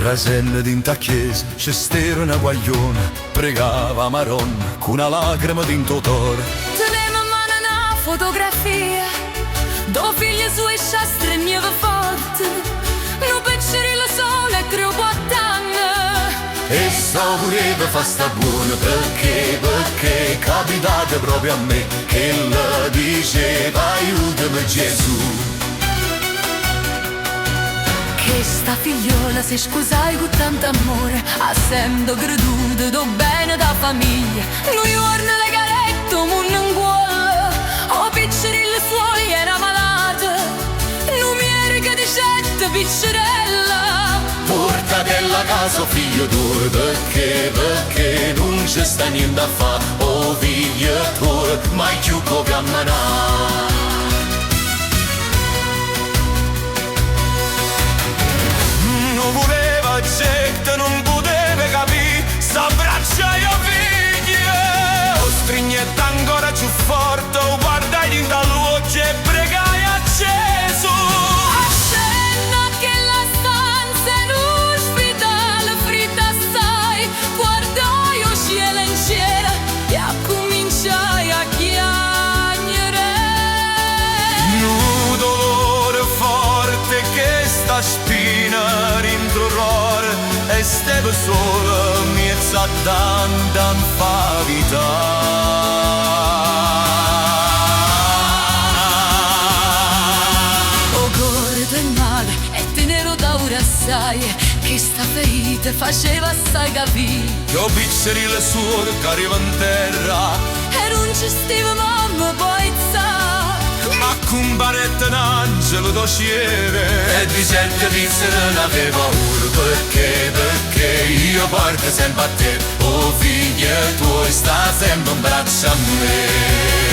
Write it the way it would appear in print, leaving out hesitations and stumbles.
Rasenne d'inta chiesa, c'è stera una guagliona, pregava Maronna, con una lacrima d'into tor. Teneva in mano una fotografia, do figlie sue sciastre nieve forte, no piccerino sole creo bottane. E sta voleva fa sta buona perché capitate proprio a me, che la diceva aiutami Gesù. Che sta figliola si scusai con tanto amore, ha sempre creduto do bene da famiglia. Lui giorno le garetto, mun in cuore, o piccerilla suoi era malata, non mi era che dicette piccerella. Portatela a casa figlio tuo, perché non c'è sta niente a fa, o figlio tuo, mai più come a manà. Non voleva gente, non poteva capire, s'abbraccia io figlia, o strignetta ancora più forte, o guardai in dall'occhio e pregai acceso. Accenna che la stanza è un ospedale, fritta assai, guardai o cielo in cielo e a cominciai a chiagnere. Un dolore forte che sta spina rintorrore e steve sola miezza d'andan fa vita. O cuore del male e tenero d'ora assai, che sta ferita faceva assai capire. Io pizzeri le sue che arriva in terra, E non ci stiva mamma poi sa. ma con baretta un angelo d'ociere e di gente pizzere n'aveva ora, perché io porto sempre a te, o figlia tua sta sempre in braccio a me.